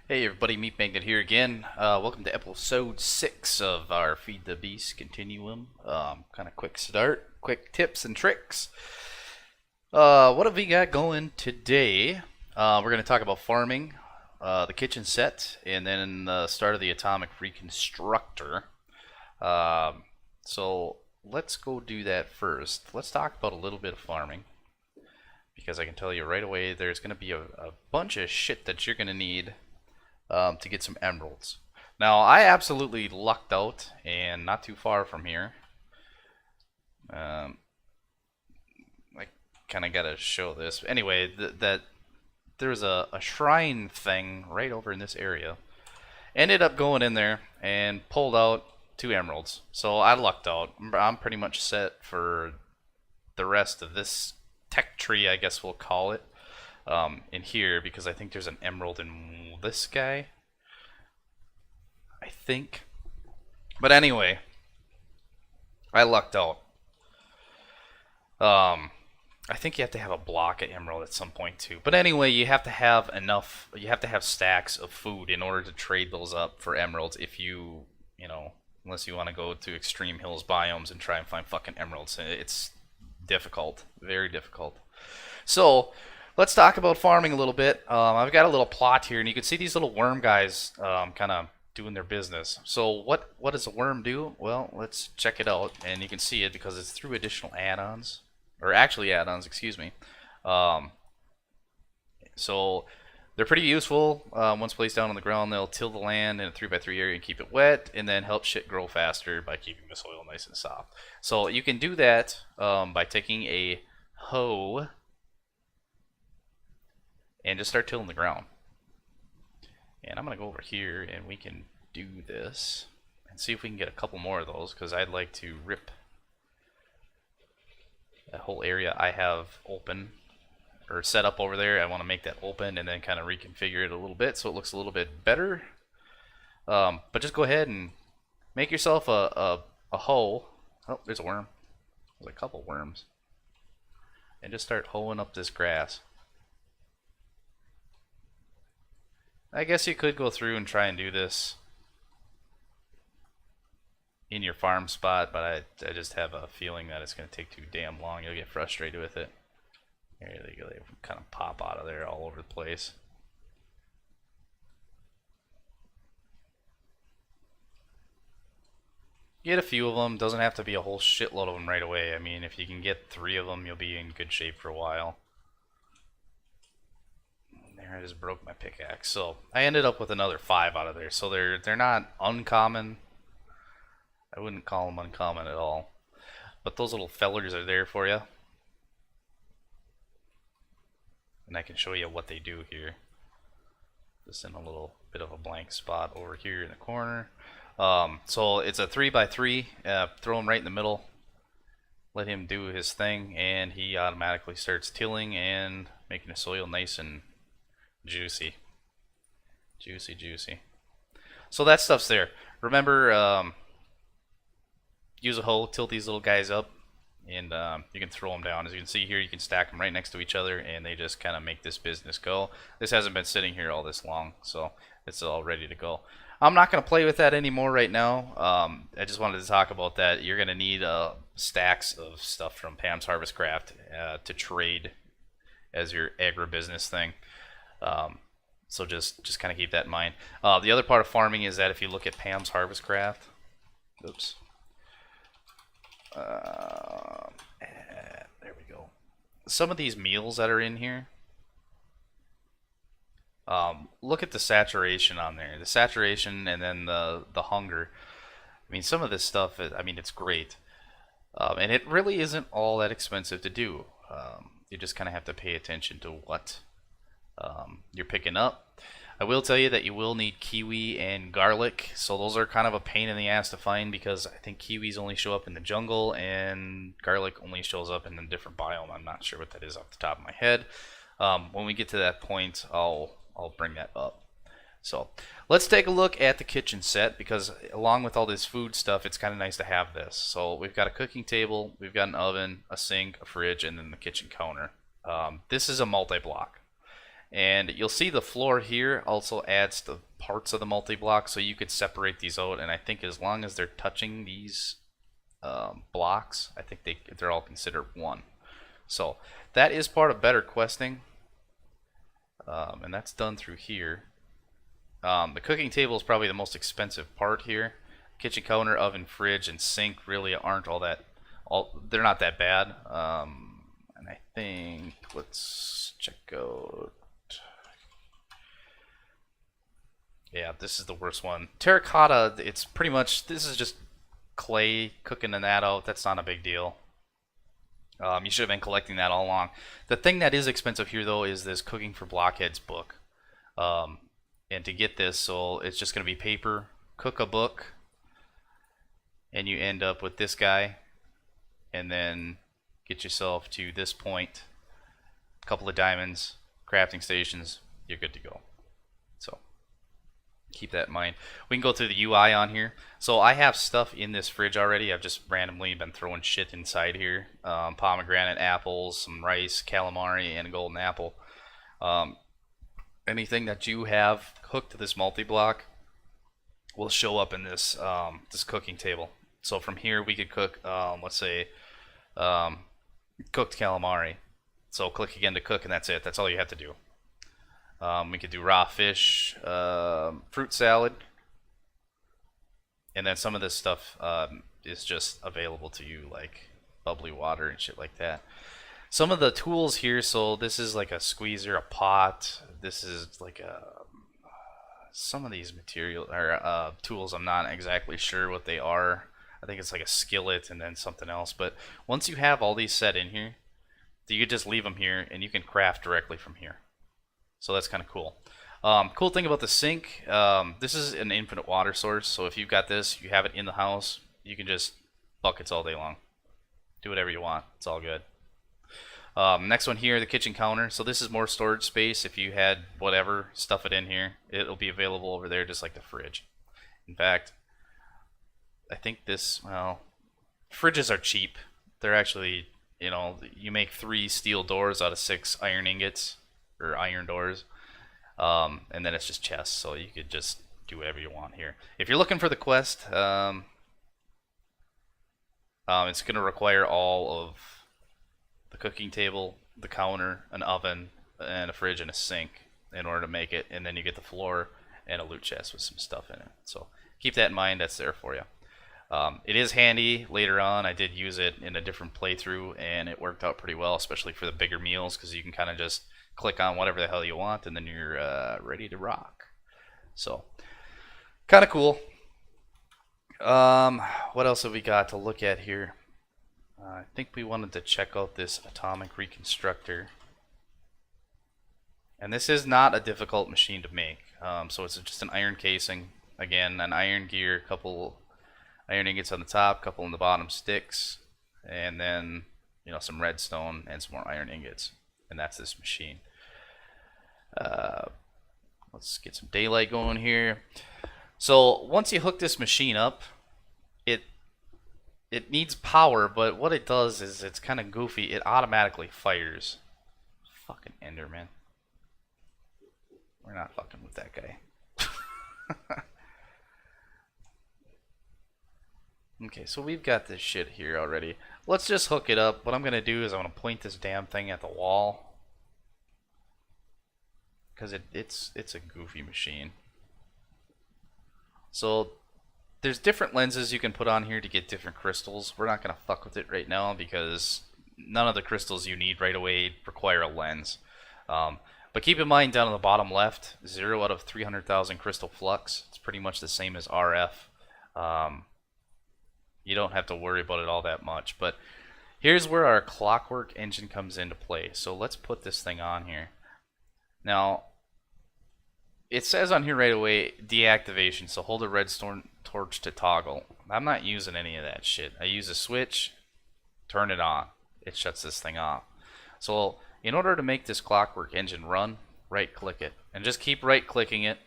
Hey everybody, Meef Magnet here again. Welcome to episode 6 of our Feed the Beast Continuum. Kind of quick start, quick tips and tricks. What have we got going today? We're going to talk about farming, the kitchen set, and then the start of the Atomic Reconstructor. So let's go do that first. Let's talk about a little bit of farming, because I can tell you right away there's going to be a bunch of shit that you're going to need to get some emeralds. Now, I absolutely lucked out, and not too far from here. I kind of got to show this. Anyway, that there's a shrine thing right over in this area. Ended up going in there and pulled out 2 emeralds. So I lucked out. I'm pretty much set for the rest of this tech tree, I guess we'll call it. In here, because I think there's an emerald in this guy, I think. But anyway, I lucked out. I think you have to have a block of emerald at some point too. But anyway, you have to have enough. You have to have stacks of food in order to trade those up for emeralds. If unless you want to go to extreme hills biomes and try and find fucking emeralds, it's difficult, very difficult. So let's talk about farming a little bit. I've got a little plot here, and you can see these little worm guys kind of doing their business. So what does a worm do? Well, let's check it out, and you can see it because it's through additional add-ons, or actually add-ons, excuse me. So they're pretty useful. Once placed down on the ground, they'll till the land in a 3x3 area and keep it wet, and then help shit grow faster by keeping the soil nice and soft. So you can do that by taking a hoe and just start tilling the ground. And I'm going to go over here and we can do this and see if we can get a couple more of those, because I'd like to rip that whole area I have open or set up over there. I want to make that open and then kind of reconfigure it a little bit so it looks a little bit better. But just go ahead and make yourself a hoe. Oh, there's a worm. There's a couple worms. And just start hoeing up this grass. I guess you could go through and try and do this in your farm spot, but I just have a feeling that it's going to take too damn long. You'll get frustrated with it. There they go. They kind of pop out of there all over the place. Get a few of them. Doesn't have to be a whole shitload of them right away. I mean, if you can get 3 of them, you'll be in good shape for a while. I just broke my pickaxe, so I ended up with another 5 out of there. So they're not uncommon. I wouldn't call them uncommon at all. But those little fellers are there for you, and I can show you what they do here. Just in a little bit of a blank spot over here in the corner. So it's a 3x3. Throw him right in the middle. Let him do his thing, and he automatically starts tilling and making the soil nice and juicy. Juicy. So that stuff's there. Remember, use a hoe, tilt these little guys up, and you can throw them down. As you can see here, you can stack them right next to each other, and they just kind of make this business go. This hasn't been sitting here all this long, so it's all ready to go. I'm not going to play with that anymore right now. I just wanted to talk about that. You're going to need stacks of stuff from Pam's Harvest Craft to trade as your agribusiness thing. So just kind of keep that in mind. The other part of farming is that if you look at Pam's Harvest Craft, oops, there we go. Some of these meals that are in here, look at the saturation on there. The saturation and then the hunger. I mean, some of this stuff, it's great. And it really isn't all that expensive to do. You just kind of have to pay attention to what you're picking up. I will tell you that you will need kiwi and garlic, so those are kind of a pain in the ass to find, because I think kiwis only show up in the jungle and garlic only shows up in a different biome. I'm not sure what that is off the top of my head. When we get to that point, I'll bring that up. So let's take a look at the kitchen set, because along with all this food stuff, it's kind of nice to have this. So we've got a cooking table, we've got an oven, a sink, a fridge, and then the kitchen counter. This is a multi-block. And you'll see the floor here also adds the parts of the multi-block, so you could separate these out. And I think as long as they're touching these blocks, I think they're all considered one. So that is part of better questing, and that's done through here. The cooking table is probably the most expensive part here. Kitchen counter, oven, fridge, and sink really aren't they're not that bad. And I think, let's check out. Yeah, this is the worst one. Terracotta, it's pretty much, this is just clay, cooking that out. That's not a big deal. You should have been collecting that all along. The thing that is expensive here, though, is this Cooking for Blockheads book. And to get this, so it's just going to be paper, cook a book, and you end up with this guy, and then get yourself to this point, a couple of diamonds, crafting stations, you're good to go. So keep that in mind. We can go through the UI on here. So I have stuff in this fridge already. I've just randomly been throwing shit inside here. Pomegranate, apples, some rice, calamari, and a golden apple. Anything that you have hooked to this multi-block will show up in this this cooking table. So from here we could cook, let's say, cooked calamari. So click again to cook, and that's it. That's all you have to do. We could do raw fish, fruit salad, and then some of this stuff is just available to you, like bubbly water and shit like that. Some of the tools here, so this is like a squeezer, a pot. This is like some of these material or tools. I'm not exactly sure what they are. I think it's like a skillet and then something else. But once you have all these set in here, you could just leave them here, and you can craft directly from here. So that's kind of cool. Cool thing about the sink, this is an infinite water source. So if you've got this, you have it in the house, you can just buckets all day long. Do whatever you want. It's all good. Next one here, the kitchen counter. So this is more storage space. If you had whatever, stuff it in here. It'll be available over there just like the fridge. In fact, I think this, well, fridges are cheap. They're actually, you know, you make 3 steel doors out of 6 iron ingots, or iron doors. And then it's just chests, so you could just do whatever you want here. If you're looking for the quest, it's going to require all of the cooking table, the counter, an oven, and a fridge and a sink in order to make it, and then you get the floor and a loot chest with some stuff in it. So keep that in mind. That's there for you. It is handy later on. I did use it in a different playthrough, and it worked out pretty well, especially for the bigger meals, because you can kind of just click on whatever the hell you want, and then you're ready to rock. So kind of cool. What else have we got to look at here? I think we wanted to check out this Atomic Reconstructor. And this is not a difficult machine to make. So it's just an iron casing. Again, an iron gear, a couple iron ingots on the top, a couple on the bottom sticks, and then, you know, some redstone and some more iron ingots. And that's this machine. Let's get some daylight going here. So once you hook this machine up, it needs power, but what it does is it's kind of goofy. It automatically fires. Fucking Enderman. We're not fucking with that guy. Okay, so we've got this shit here already. Let's just hook it up. What I'm going to do is I'm going to point this damn thing at the wall, because it's a goofy machine. So there's different lenses you can put on here to get different crystals. We're not going to fuck with it right now because none of the crystals you need right away require a lens. But keep in mind down on the bottom left, 0 out of 300,000 crystal flux. It's pretty much the same as RF. You don't have to worry about it all that much. But here's where our clockwork engine comes into play. So let's put this thing on here. Now, it says on here right away, deactivation. So hold a redstone torch to toggle. I'm not using any of that shit. I use a switch, turn it on. It shuts this thing off. So in order to make this clockwork engine run, right click it. And just keep right clicking it.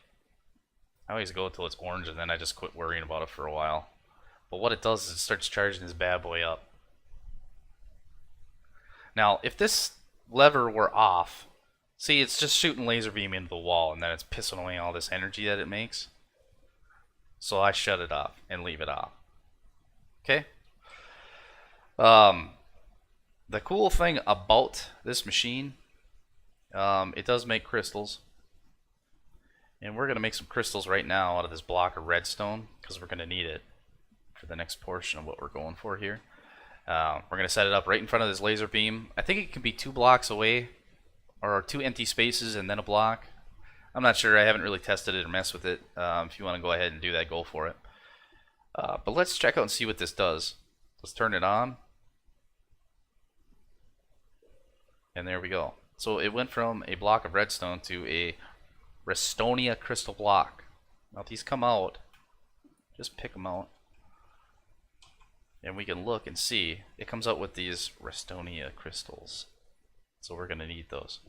I always go until it's orange and then I just quit worrying about it for a while. But what it does is it starts charging this bad boy up. Now, if this lever were off, See, it's just shooting laser beam into the wall, and then it's pissing away all this energy that it makes. So I shut it off and leave it off. Okay? The cool thing about this machine, it does make crystals. And we're going to make some crystals right now out of this block of redstone, because we're going to need it for the next portion of what we're going for here. We're going to set it up right in front of this laser beam. I think it can be 2 blocks away, or 2 empty spaces and then a block. I'm not sure. I haven't really tested it or messed with it. If you want to go ahead and do that, go for it. But let's check out and see what this does. Let's turn it on. And there we go. So it went from a block of redstone to a Restonia crystal block. Now if these come out, just pick them out. And we can look and see. It comes out with these Restonia crystals. So we're going to need those.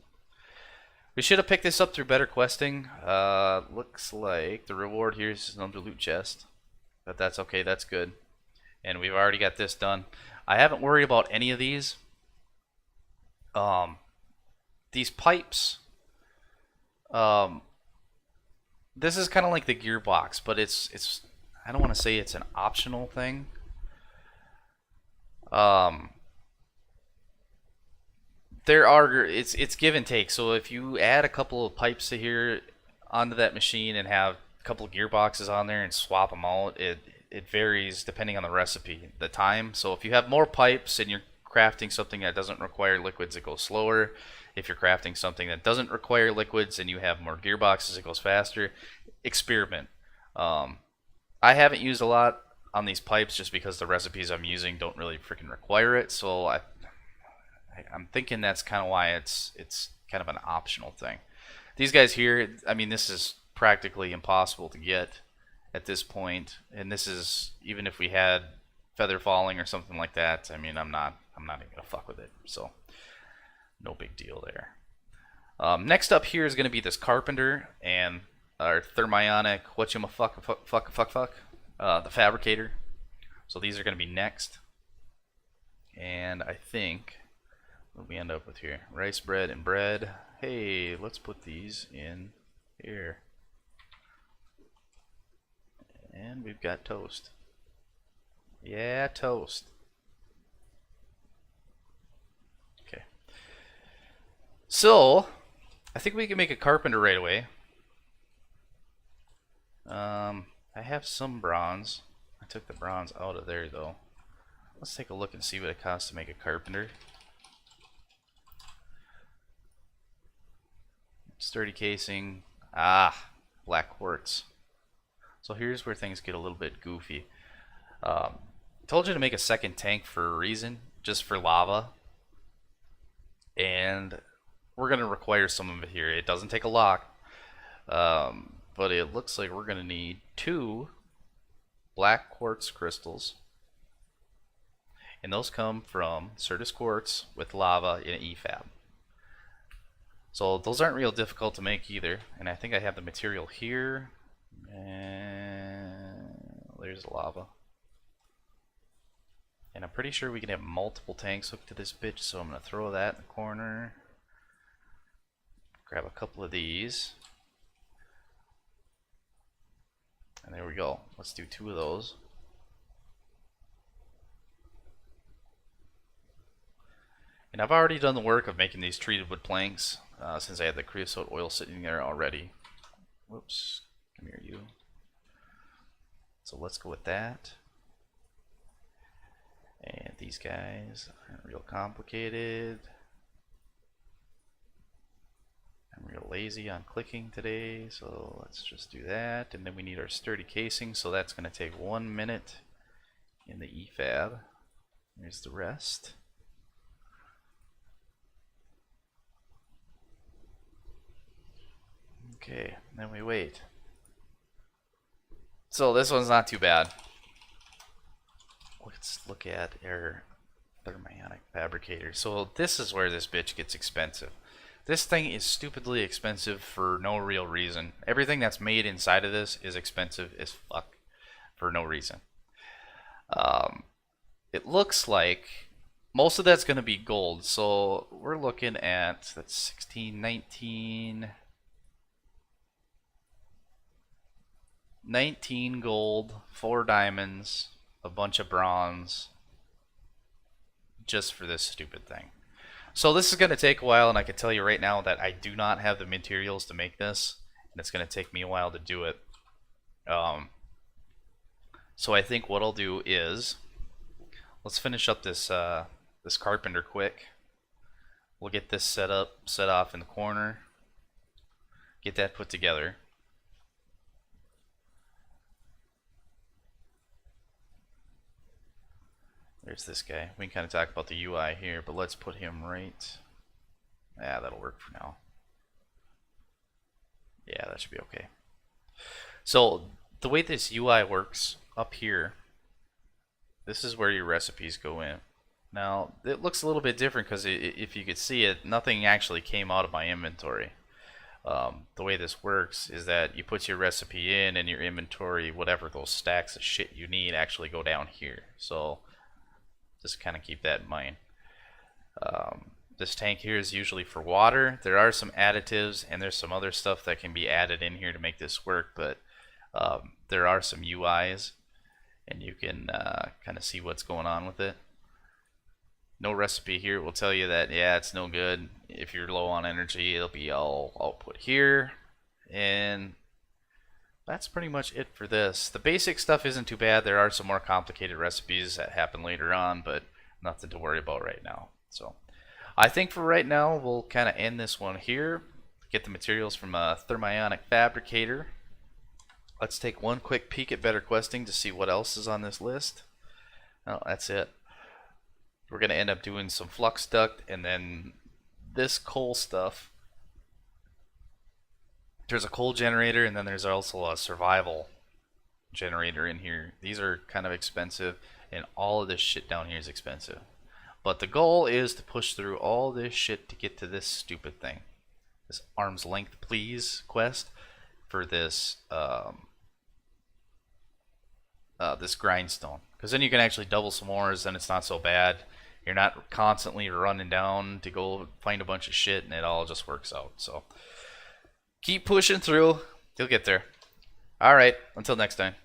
We should have picked this up through better questing. Looks like the reward here is another loot chest. But that's okay, that's good. And we've already got this done. I haven't worried about any of these. These pipes. This is kind of like the gearbox, but it's I don't want to say it's an optional thing. It's give and take. So if you add a couple of pipes to here onto that machine and have a couple of gearboxes on there and swap them out, it varies depending on the recipe, the time. So if you have more pipes and you're crafting something that doesn't require liquids, it goes slower. If you're crafting something that doesn't require liquids and you have more gearboxes, it goes faster. Experiment. I haven't used a lot on these pipes just because the recipes I'm using don't really freaking require it. So I'm thinking that's kind of why it's kind of an optional thing. These guys here, I mean, this is practically impossible to get at this point, and this is even if we had feather falling or something like that. I mean, I'm not even gonna fuck with it. So no big deal there. Next up here is gonna be this carpenter and our thermionic the fabricator. So these are gonna be next, and I think. What do we end up with here? Rice bread and bread. Hey, let's put these in here. And we've got toast. Yeah, toast. Okay. So, I think we can make a carpenter right away. I have some bronze. I took the bronze out of there though. Let's take a look and see what it costs to make a carpenter. Sturdy casing. Black quartz. So here's where things get a little bit goofy. Told you to make a second tank for a reason, just for lava. And we're going to require some of it here. It doesn't take a lot. But it looks like we're going to need 2 black quartz crystals. And those come from Certus quartz with lava in an EFAB. So those aren't real difficult to make either, and I think I have the material here, and there's lava. And I'm pretty sure we can have multiple tanks hooked to this bitch, so I'm going to throw that in the corner. Grab a couple of these. And there we go. Let's do 2 of those. And I've already done the work of making these treated wood planks. Since I had the creosote oil sitting there already. Whoops, come here you. So let's go with that. And these guys aren't real complicated. I'm real lazy on clicking today, so let's just do that. And then we need our sturdy casing, so that's going to take 1 minute in the EFAB. There's the rest. Okay, then we wait. So this one's not too bad. Let's look at our thermionic fabricator. So this is where this bitch gets expensive. This thing is stupidly expensive for no real reason. Everything that's made inside of this is expensive as fuck for no reason. It looks like most of that's going to be gold. So we're looking at, that's 16, 19, 19 gold, 4 diamonds, a bunch of bronze, just for this stupid thing. So this is going to take a while, and I can tell you right now that I do not have the materials to make this, and it's going to take me a while to do it. So I think what I'll do is, let's finish up this this carpenter quick. We'll get this set off in the corner, get that put together. There's this guy. We can kind of talk about the UI here, but let's put him right. Yeah, that'll work for now. Yeah, that should be okay. So the way this UI works up here, this is where your recipes go in. Now it looks a little bit different because if you could see it, nothing actually came out of my inventory. The way this works is that you put your recipe in, and your inventory, whatever those stacks of shit you need, actually go down here. So just kind of keep that in mind. This tank here is usually for water. There are some additives, and there's some other stuff that can be added in here to make this work, but there are some UIs, and you can kind of see what's going on with it. No recipe here will tell you that, yeah, it's no good. If you're low on energy, it'll be all output here. And that's pretty much it for this. The basic stuff isn't too bad. There are some more complicated recipes that happen later on, but nothing to worry about right now. So I think for right now, we'll kind of end this one here. Get the materials from a thermionic fabricator. Let's take one quick peek at better questing to see what else is on this list. Oh, that's it. We're going to end up doing some flux duct, and then this coal stuff. There's a coal generator, and then there's also a survival generator in here. These are kind of expensive, and all of this shit down here is expensive. But the goal is to push through all this shit to get to this stupid thing. This arm's length please quest for this this grindstone. Because then you can actually double some ores, and it's not so bad. You're not constantly running down to go find a bunch of shit, and it all just works out. So keep pushing through. You'll get there. Alright, until next time.